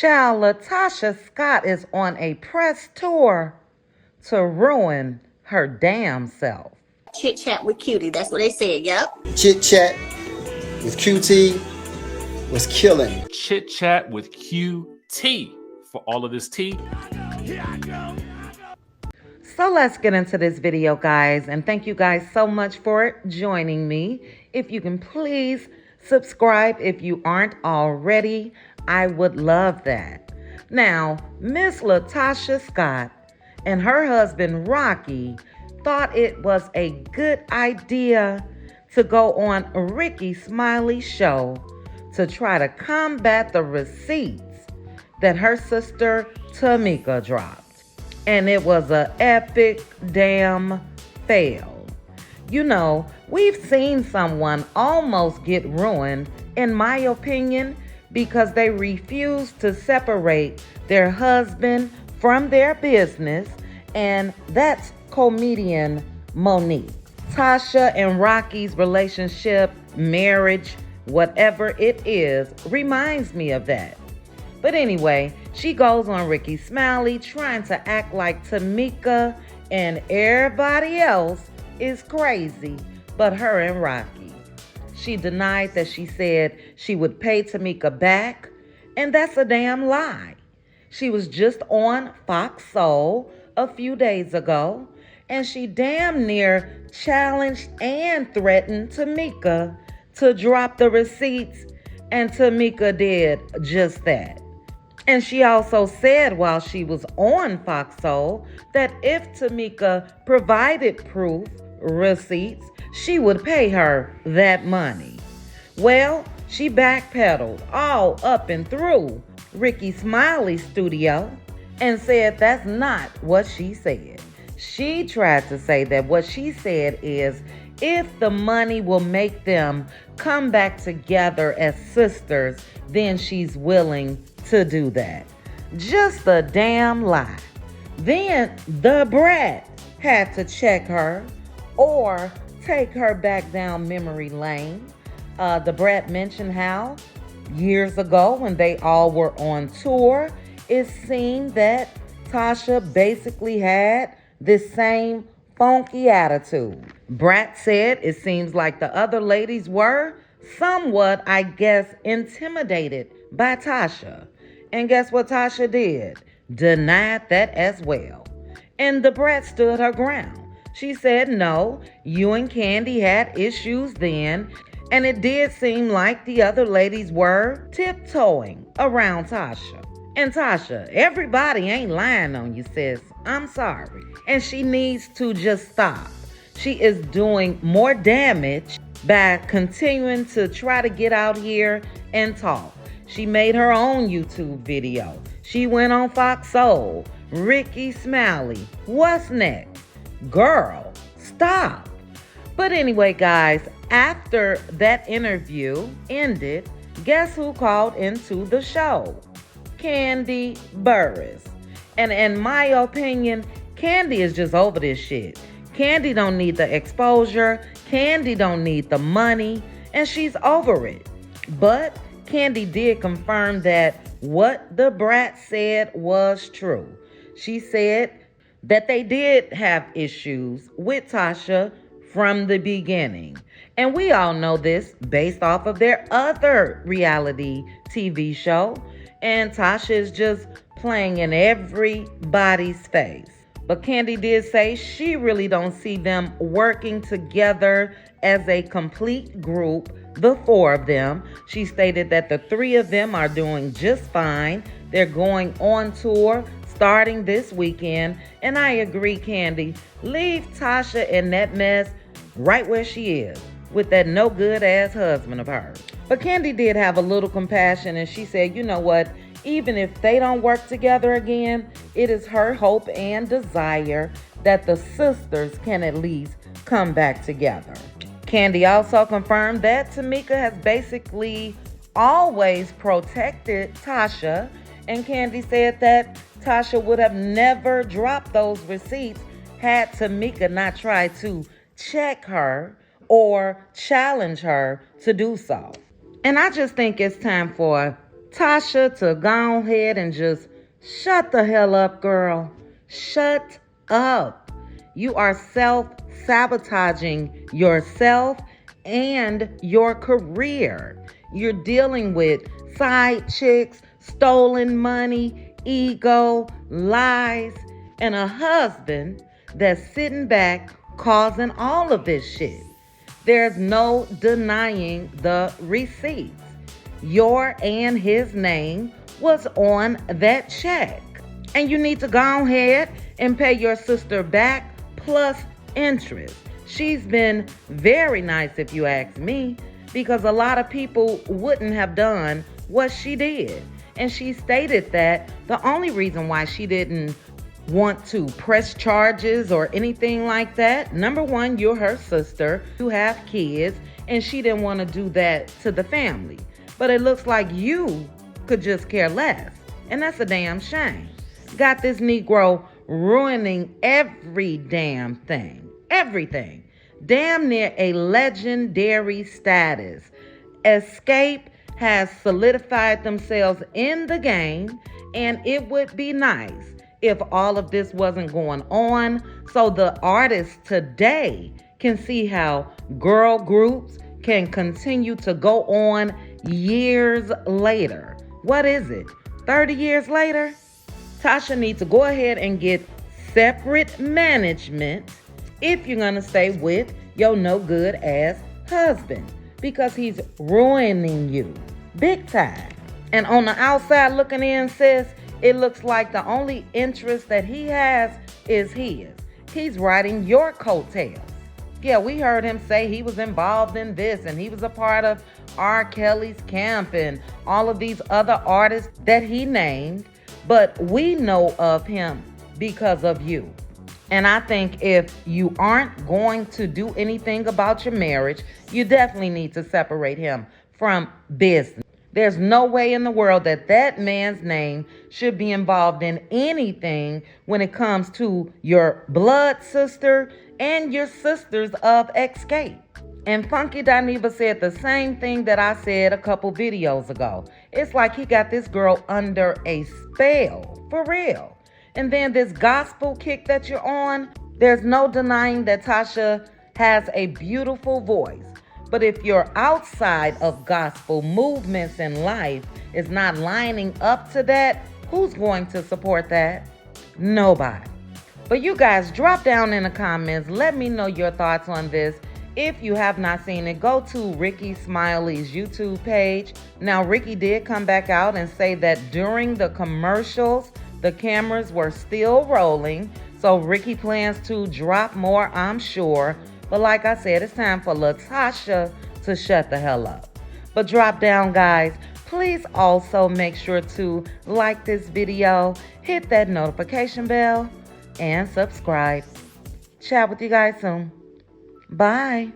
Child, LaTocha Scott is on a press tour to ruin her damn self. Chit chat with cutie. That's what they said. Yep. Chit chat with QT was killing. Chit chat with QT for all of this tea. So let's get into this video, guys, and thank you guys so much for joining me. If you can please subscribe if you aren't already, I would love that. Now, Miss LaTocha Scott and her husband Rocky thought it was a good idea to go on Ricky Smiley's show to try to combat the receipts that her sister Tamika dropped. And it was an epic damn fail. You know, we've seen someone almost get ruined, in my opinion, because they refused to separate their husband from their business, and that's comedian Monique. Tasha and Rocky's relationship, marriage, whatever it is, reminds me of that. But anyway, she goes on Ricky Smiley trying to act like Tamika and everybody else is crazy but her and Rocky. She denied that she said she would pay Tamika back, and that's a damn lie. She was just on Fox Soul a few days ago, and she damn near challenged and threatened Tamika to drop the receipts, and Tamika did just that. And she also said while she was on Fox Soul that if Tamika provided proof, receipts, she would pay her that money. Well, she backpedaled all up and through Ricky Smiley's studio and said that's not what she said. She tried to say that what she said is if the money will make them come back together as sisters, then she's willing to do that. Just a damn lie. Then the brat had to check her or take her back down memory lane. The brat mentioned how years ago when they all were on tour, it seemed that Tasha basically had this same funky attitude. Brat said it seems like the other ladies were somewhat, I guess, intimidated by Tasha. And guess what Tasha did? Denied that as well. And the brat stood her ground. She said, no, you and Candy had issues then, and it did seem like the other ladies were tiptoeing around Tasha. And Tasha, everybody ain't lying on you, sis. I'm sorry. And she needs to just stop. She is doing more damage by continuing to try to get out here and talk. She made her own YouTube video. She went on Fox Soul. Ricky Smiley. What's next? Girl, stop. But anyway, guys, after that interview ended, guess who called into the show? Kandi Burruss. And in my opinion, Kandi is just over this shit. Kandi don't need the exposure. Kandi don't need the money. And she's over it. But Kandi did confirm that what the brat said was true. She said that they did have issues with Tasha from the beginning. And we all know this based off of their other reality TV show. And Tasha is just playing in everybody's face. But Kandi did say she really don't see them working together as a complete group, the four of them. She stated that the three of them are doing just fine. They're going on tour starting this weekend. And I agree, Kandi. Leave Tasha in that mess right where she is with that no good ass husband of hers. But Kandi did have a little compassion, and she said, you know what? Even if they don't work together again, it is her hope and desire that the sisters can at least come back together. Kandi also confirmed that Tamika has basically always protected Tasha, and Kandi said that Tasha would have never dropped those receipts had Tamika not tried to check her or challenge her to do so. And I just think it's time for Tasha to go ahead and just shut the hell up, girl. Shut up. You are self-sabotaging yourself and your career. You're dealing with side chicks, stolen money, ego, lies, and a husband that's sitting back causing all of this shit. There's no denying the receipts. Your and his name was on that check. And you need to go ahead and pay your sister back plus interest. She's been very nice, if you ask me, because a lot of people wouldn't have done what she did. And she stated that the only reason why she didn't want to press charges or anything like that, number one, you're her sister, you have kids, and she didn't want to do that to the family. But it looks like you could just care less, and that's a damn shame. Got this Negro ruining every damn thing, everything. Damn near a legendary status. Escape has solidified themselves in the game, and it would be nice if all of this wasn't going on, so the artists today can see how girl groups can continue to go on years later. What is it? 30 years later? Tasha needs to go ahead and get separate management if you're gonna stay with your no good ass husband, because he's ruining you big time. And on the outside looking in, sis, it looks like the only interest that he has is his. He's riding your coattails. Yeah, we heard him say he was involved in this and he was a part of R. Kelly's camp and all of these other artists that he named, but we know of him because of you. And I think if you aren't going to do anything about your marriage, you definitely need to separate him from business. There's no way in the world that that man's name should be involved in anything when it comes to your blood sister and your sisters of escape. And Funky Dineva said the same thing that I said a couple videos ago. It's like he got this girl under a spell, for real. And then this gospel kick that you're on, there's no denying that Tasha has a beautiful voice. But if your outside of gospel movements in life is not lining up to that, who's going to support that? Nobody. But you guys, drop down in the comments. Let me know your thoughts on this. If you have not seen it, go to Ricky Smiley's YouTube page. Now, Ricky did come back out and say that during the commercials, the cameras were still rolling. So Ricky plans to drop more, I'm sure. But like I said, it's time for LaTocha to shut the hell up. But drop down, guys. Please also make sure to like this video, hit that notification bell, and subscribe. Chat with you guys soon. Bye.